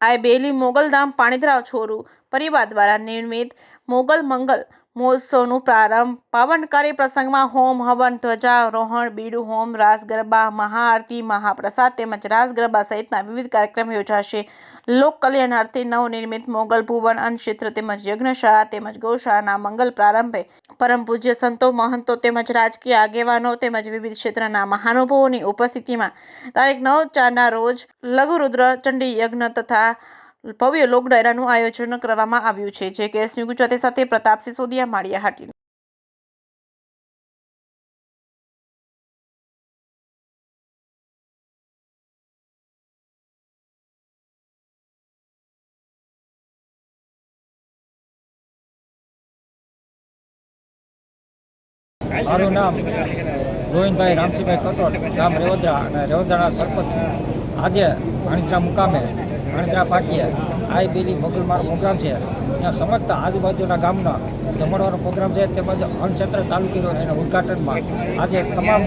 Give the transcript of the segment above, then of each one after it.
આ બેલી મોગલધામ પાણીતરાવ છોરુ પરિવાર દ્વારા નિર્મિત મોગલ મંગલ મહોત્સવનું પ્રારંભ પાવનકારી પ્રસંગમાં હોમ હવન ધ્વજારોહણ બીડું હોમ રાસ ગરબા મહાઆરતી મહાપ્રસાદ તેમજ રાસ ગરબા સહિતના વિવિધ કાર્યક્રમ યોજાશે। લોક કલ્યાણાર્થે નવનિર્મિત મોગલ ભુવન અન્નક્ષેત્ર તેમજ યજ્ઞશાળા તેમજ ગૌશાળાના મંગલ પ્રારંભે પરમ પૂજ્ય સંતો મહંતો તેમજ રાજકીય આગેવાનો તેમજ વિવિધ ક્ષેત્રના મહાનુભાવોની ઉપસ્થિતિમાં તારીખ 9/4ના રોજ લઘુરુદ્ર ચંડી યજ્ઞ તથા ભવ્ય લોક ડાયરાનું આયોજન કરવામાં આવ્યું છે। જે કેસ ન્યૂઝ ગુજરાતી સાથે પ્રતાપ સિસોદિયા માળિયા હાટી। મારું નામ ગોવિંદભાઈ રામસિંહભાઈ કટોટ, ગામ રેવદરા અને રેવદરાના સરપંચ। આજે ભાણીત્રા મુકામે ભાણીત્રા પાટીએ આઈ બેલી મોગલમાનો પ્રોગ્રામ છે। ત્યાં સમસ્ત આજુબાજુના ગામના જમણવાનો પ્રોગ્રામ છે, તેમજ અન્નક્ષેત્ર ચાલુ કર્યો એના ઉદ્ઘાટનમાં આજે તમામ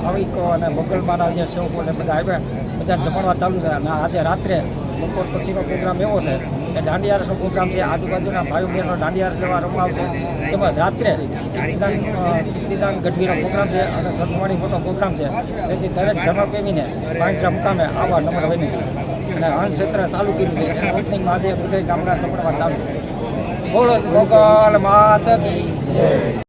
ભાવિકો અને મોગલમાના જે સેવકો છે બધા આવ્યા, બધા જમણવા ચાલુ છે। અને આજે રાત્રે બપોર પછીનો પ્રોગ્રામ એવો છે કે દાંડિયારસનો પ્રોગ્રામ છે, આજુબાજુના ભાઈઓ બહેનો દાંડિયારસ લેવા રમવા આવશે, તેમજ રાત્રે કીર્તિદાન ગઢવીનો પ્રોગ્રામ છે અને સંતવાણી મોટો પ્રોગ્રામ છે। તેથી દરેક ધર્મપ્રેમીને ભાણીત્રા મુકામે આવવા નમ્ર વિનંતી। અને અન્નક્ષેત્ર ચાલુ કર્યું છે, એના ઓપનિંગમાં આજે બધા ગામના જમણવા ચાલુ છે। બોલો મોગલ માત કી જય।